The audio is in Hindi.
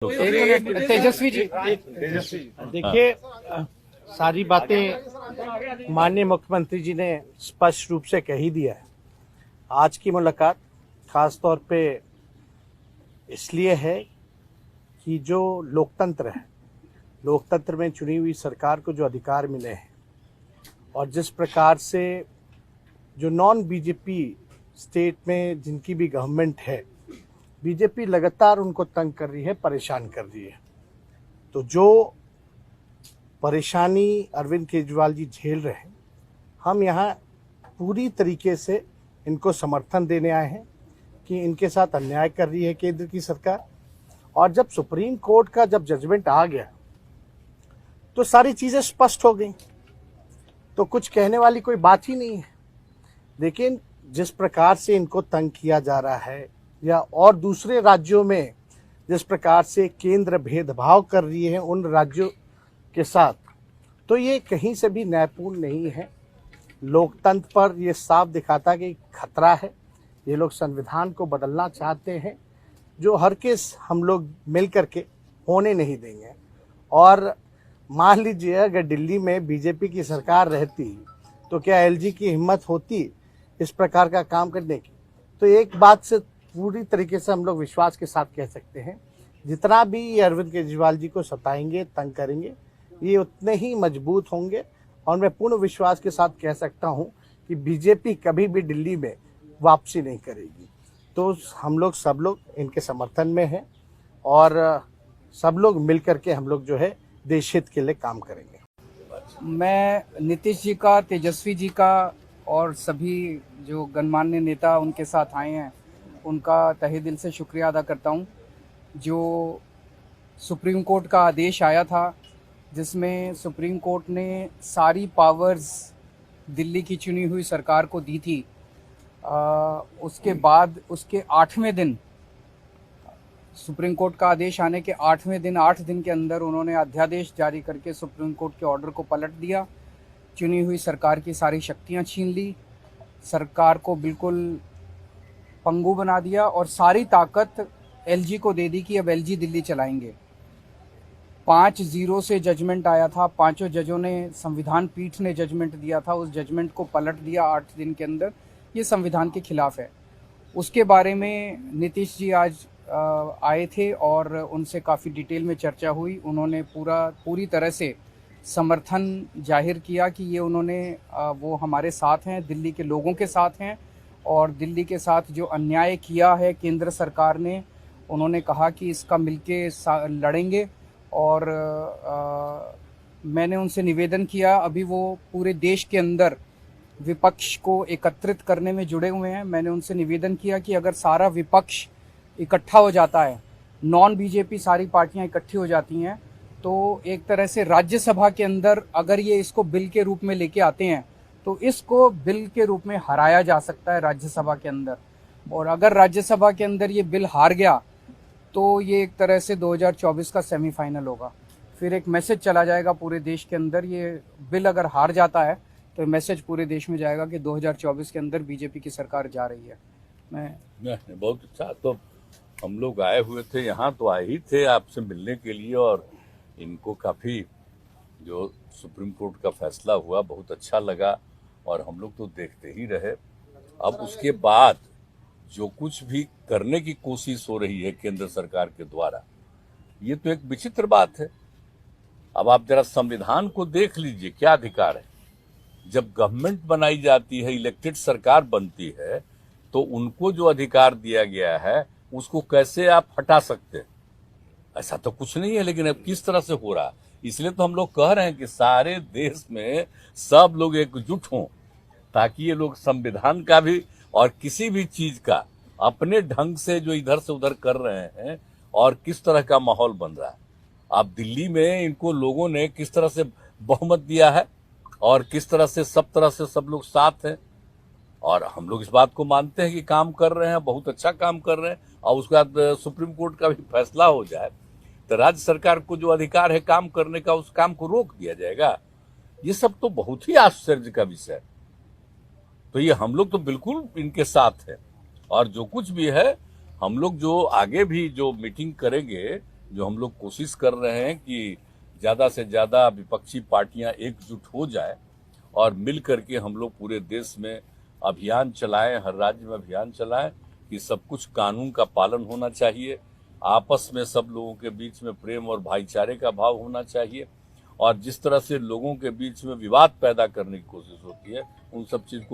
तेजस्वी जी देखिए, सारी बातें माननीय मुख्यमंत्री जी ने स्पष्ट रूप से कह ही दिया है। आज की मुलाकात खास तौर पे इसलिए है कि जो लोकतंत्र है, लोकतंत्र में चुनी हुई सरकार को जो अधिकार मिले हैं और जिस प्रकार से जो नॉन बीजेपी स्टेट में जिनकी भी गवर्नमेंट है, बीजेपी लगातार उनको तंग कर रही है, परेशान कर रही है। तो जो परेशानी अरविंद केजरीवाल जी झेल रहे हैं, हम यहाँ पूरी तरीके से इनको समर्थन देने आए हैं कि इनके साथ अन्याय कर रही है केंद्र की सरकार। और जब सुप्रीम कोर्ट का जब जजमेंट आ गया तो सारी चीज़ें स्पष्ट हो गई, तो कुछ कहने वाली कोई बात ही नहीं है। लेकिन जिस प्रकार से इनको तंग किया जा रहा है या और दूसरे राज्यों में जिस प्रकार से केंद्र भेदभाव कर रही है उन राज्यों के साथ, तो ये कहीं से भी न्यायपूर्ण नहीं है। लोकतंत्र पर ये साफ दिखाता कि खतरा है। ये लोग संविधान को बदलना चाहते हैं, जो हर केस हम लोग मिल करके होने नहीं देंगे। और मान लीजिए अगर दिल्ली में बीजेपी की सरकार रहती तो क्या एलजी की हिम्मत होती इस प्रकार का काम करने की? तो एक बात से पूरी तरीके से हम लोग विश्वास के साथ कह सकते हैं, जितना भी ये अरविंद केजरीवाल जी को सताएंगे, तंग करेंगे, ये उतने ही मजबूत होंगे। और मैं पूर्ण विश्वास के साथ कह सकता हूं कि बीजेपी कभी भी दिल्ली में वापसी नहीं करेगी। तो हम लोग सब लोग इनके समर्थन में हैं और सब लोग मिल करके हम लोग जो है देश हित के लिए काम करेंगे। मैं नीतीश जी का, तेजस्वी जी का और सभी जो गणमान्य नेता उनके साथ आए हैं उनका तहे दिल से शुक्रिया अदा करता हूं। जो सुप्रीम कोर्ट का आदेश आया था जिसमें सुप्रीम कोर्ट ने सारी पावर्स दिल्ली की चुनी हुई सरकार को दी थी, उसके बाद उसके 8वें दिन, सुप्रीम कोर्ट का आदेश आने के 8वें दिन, 8 दिन के अंदर उन्होंने अध्यादेश जारी करके सुप्रीम कोर्ट के ऑर्डर को पलट दिया। चुनी हुई सरकार की सारी शक्तियां छीन ली, सरकार को बिल्कुल पंगु बना दिया और सारी ताकत एलजी को दे दी कि अब एलजी दिल्ली चलाएंगे। 5-0 से जजमेंट आया था, पांचों जजों ने, संविधान पीठ ने जजमेंट दिया था, उस जजमेंट को पलट दिया 8 दिन के अंदर। ये संविधान के खिलाफ है। उसके बारे में नीतीश जी आज आए थे और उनसे काफ़ी डिटेल में चर्चा हुई। उन्होंने पूरी तरह से समर्थन जाहिर किया कि ये वो हमारे साथ हैं, दिल्ली के लोगों के साथ हैं और दिल्ली के साथ जो अन्याय किया है केंद्र सरकार ने, उन्होंने कहा कि इसका मिलके लड़ेंगे। और मैंने उनसे निवेदन किया, अभी वो पूरे देश के अंदर विपक्ष को एकत्रित करने में जुड़े हुए हैं। मैंने उनसे निवेदन किया कि अगर सारा विपक्ष इकट्ठा हो जाता है, नॉन बीजेपी सारी पार्टियां इकट्ठी हो जाती हैं, तो एक तरह से राज्यसभा के अंदर अगर ये इसको बिल के रूप में लेके आते हैं तो इसको बिल के रूप में हराया जा सकता है राज्यसभा के अंदर। और अगर राज्यसभा के अंदर ये बिल हार गया तो ये एक तरह से 2024 का सेमीफाइनल होगा। फिर एक मैसेज चला जाएगा पूरे देश के अंदर। ये बिल अगर हार जाता है तो मैसेज पूरे देश में जाएगा कि 2024 के अंदर बीजेपी की सरकार जा रही है। बहुत अच्छा। तो हम लोग आए हुए थे यहाँ, तो आए ही थे आपसे मिलने के लिए और इनको काफ़ी जो सुप्रीम कोर्ट का फैसला हुआ बहुत अच्छा लगा और हम लोग तो देखते ही रहे। अब उसके बाद जो कुछ भी करने की कोशिश हो रही है केंद्र सरकार के द्वारा, ये तो एक विचित्र बात है। अब आप जरा संविधान को देख लीजिए, क्या अधिकार है। जब गवर्नमेंट बनाई जाती है, इलेक्टेड सरकार बनती है, तो उनको जो अधिकार दिया गया है उसको कैसे आप हटा सकते हैं? ऐसा तो कुछ नहीं है। लेकिन अब किस तरह से हो रहा है, इसलिए तो हम लोग कह रहे हैं कि सारे देश में सब लोग एकजुट हों ताकि ये लोग संविधान का भी और किसी भी चीज का अपने ढंग से जो इधर से उधर कर रहे हैं और किस तरह का माहौल बन रहा है। अब दिल्ली में इनको लोगों ने किस तरह से बहुमत दिया है और किस तरह से सब लोग साथ हैं और हम लोग इस बात को मानते हैं कि काम कर रहे हैं, बहुत अच्छा काम कर रहे हैं। और उसके बाद सुप्रीम कोर्ट का भी फैसला हो जाए तो राज्य सरकार को जो अधिकार है काम करने का, उस काम को रोक दिया जाएगा। ये सब तो बहुत ही आश्चर्य का विषय है। तो ये हम लोग तो बिल्कुल इनके साथ हैं और जो कुछ भी है हम लोग जो आगे भी जो मीटिंग करेंगे जो हम लोग कोशिश कर रहे हैं कि ज़्यादा से ज़्यादा विपक्षी पार्टियां एकजुट हो जाए और मिल करके हम लोग पूरे देश में अभियान चलाएं, हर राज्य में अभियान चलाएं कि सब कुछ कानून का पालन होना चाहिए, आपस में सब लोगों के बीच में प्रेम और भाईचारे का भाव होना चाहिए, और जिस तरह से लोगों के बीच में विवाद पैदा करने की कोशिश होती है उन सब चीज को